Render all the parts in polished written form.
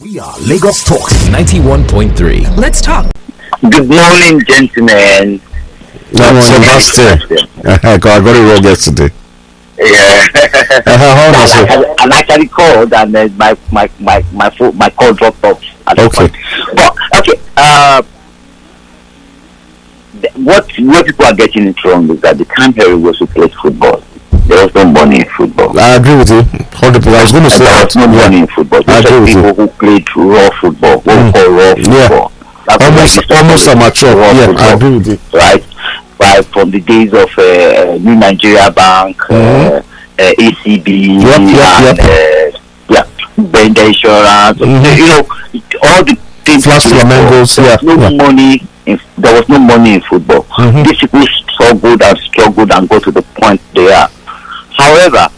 We are Lagos Talks 91.3. Let's talk. Good morning, gentlemen. That's Sebastian. I got it wrong yesterday. Yeah. I actually called and my call dropped off. Okay. But okay. What people are getting it wrong is that the time Harry was to play football. There was no money in football. I agree with you. 100%. I was going to say there was no money in football. I agree with people who played raw football, what we call raw football. Yeah. Almost amateur. Yeah, football, I agree with you. Right from the days of New Nigeria Bank, ACB, Bender Insurance. You know, all the things. Flash Flamingos. There was no money in football. These people struggled and got to the point they are. However,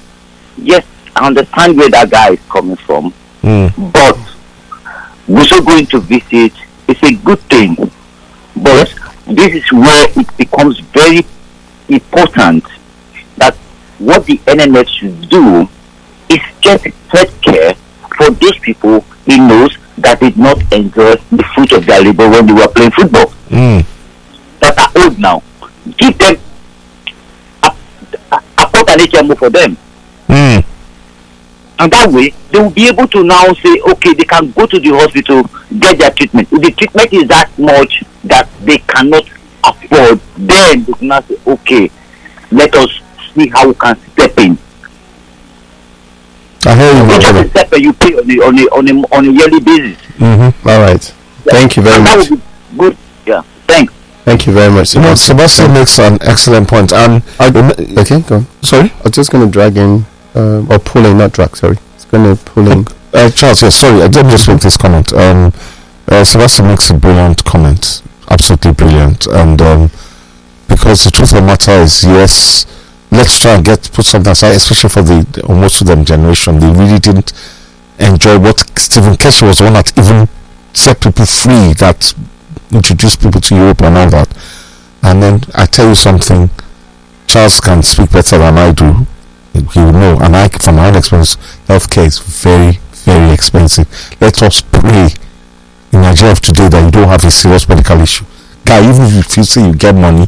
yes, I understand where that guy is coming from, but we're also going to visit. It's a good thing, but this is where it becomes very important that what the NNF should do is get health care for those people he knows that did not enjoy the fruit of their labor when they were playing football. That are old now. Give them a pot and HMO for them. And that way, they will be able to now say, okay, they can go to the hospital, get their treatment. If the treatment is that much that they cannot afford, then they can now say, okay, let us see how we can step in. I hear you, just step in, you pay on a yearly basis. All right. Thank you very much. That would be good. Yeah. Thanks. Thank you very much. You know, Sebastian makes an excellent point. Okay, go on. Sorry? I was just going to drag in, or pull in, not drag, sorry. It's going to pull in. Charles, yes, sorry, let me just make this comment. Sebastian makes a brilliant comment. Absolutely brilliant. And because the truth of the matter is, yes, let's try and put something aside, especially for the most of them generation. They really didn't enjoy what Stephen Keshi was the one that even set people free, that introduce people to Europe and all that. And then I tell you something, Charles can speak better than I do. He will know. And I, from my own experience, healthcare is very, very expensive. Let us pray in Nigeria of today that you don't have a serious medical issue. Guy, even if you say you get money,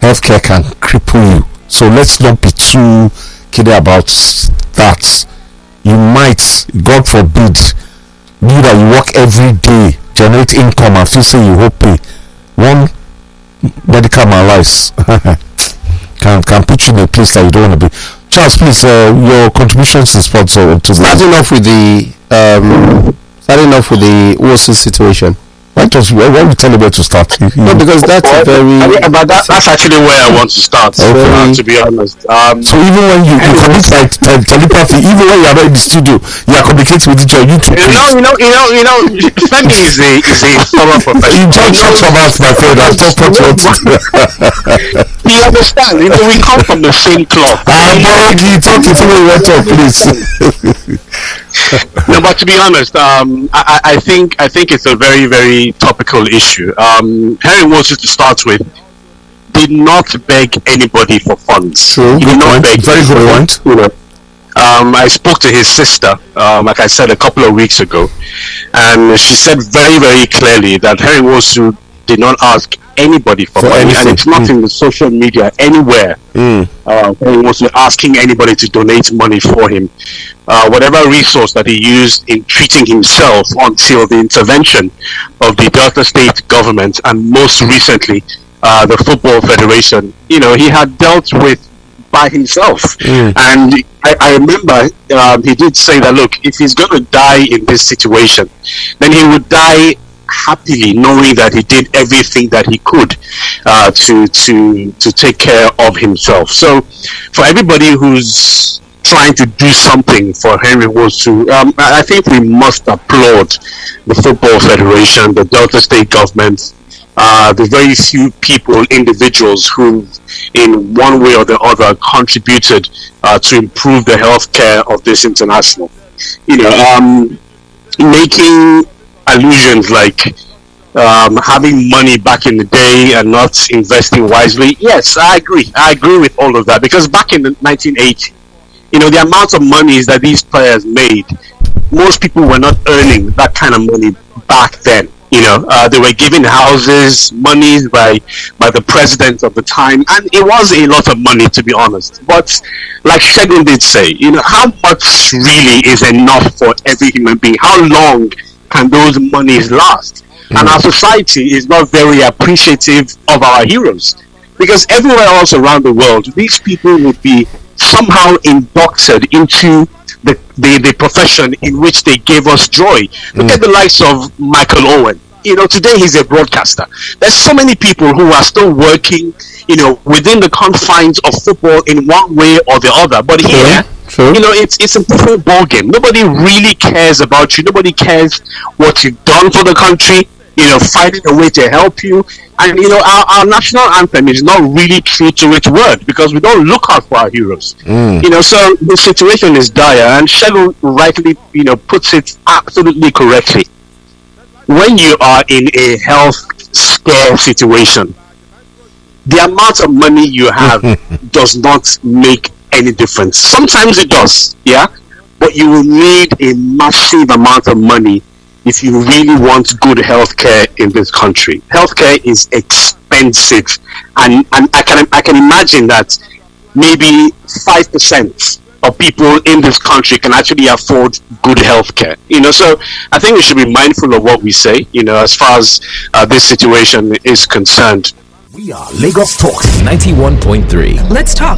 healthcare can cripple you. So let's not be too kidding about that. You might, God forbid, you that you work every day, generate income and feel say you hope pay one medical malaise can put you in a place that you don't want to be. Charles, please, your contributions to sponsor to starting off with the Nwosu situation. Why we tell you where to start? No, because that's but that's actually where I want to start. Okay. To be honest. So even when you commit like telepathy, even when you are not in the studio, you are communicating with each other. You Spending is a thorough profession. You just talk about my friend. I'll talk about You understand? We come from the same club. I beg you, talk to me. Talk, please. No, but to be honest, I think it's a very, very topical issue. Harry Nwosu, to start with, did not beg anybody for funds. True. He did not beg. Very good point. I spoke to his sister, like I said, a couple of weeks ago, and she said very, very clearly that Harry Nwosu did not ask anybody for money, anything. And it's not in the social media anywhere. He wasn't asking anybody to donate money for him. Whatever resource that he used in treating himself until the intervention of the Delta State government and most recently the Football Federation, he had dealt with by himself. And I remember he did say that, look, if he's going to die in this situation, then he would die happily, knowing that he did everything that he could to take care of himself. So for everybody who's trying to do something for Henry Nwosu, I think we must applaud the Football Federation, the Delta State government, the very few people, individuals who in one way or the other contributed to improve the healthcare of this international. Making allusions like having money back in the day and not investing wisely. Yes, I agree with all of that, because back in the 1980s, the amount of monies that these players made most people were not earning that kind of money back then. They were given houses, monies by the president of the time, and it was a lot of money, to be honest. But like Segun did say, how much really is enough for every human being? How long can those monies last? And our society is not very appreciative of our heroes, because everywhere else around the world, these people would be somehow inducted into the profession in which they gave us joy. Look at the likes of Michael Owen. Today he's a broadcaster. There's so many people who are still working, within the confines of football in one way or the other. But here, it's a different ballgame. Nobody really cares about you. Nobody cares what you've done for the country. Finding a way to help you. And our national anthem is not really true to its word, because we don't look out for our heroes. So the situation is dire, and Shegun rightly puts it absolutely correctly. When you are in a health scare situation, the amount of money you have does not make any difference. Sometimes it does, but you will need a massive amount of money if you really want good healthcare in this country. Healthcare is expensive, and I can imagine that maybe 5% of people in this country can actually afford good healthcare. So I think we should be mindful of what we say, as far as this situation is concerned. We are Lagos Talks 91.3. Let's talk.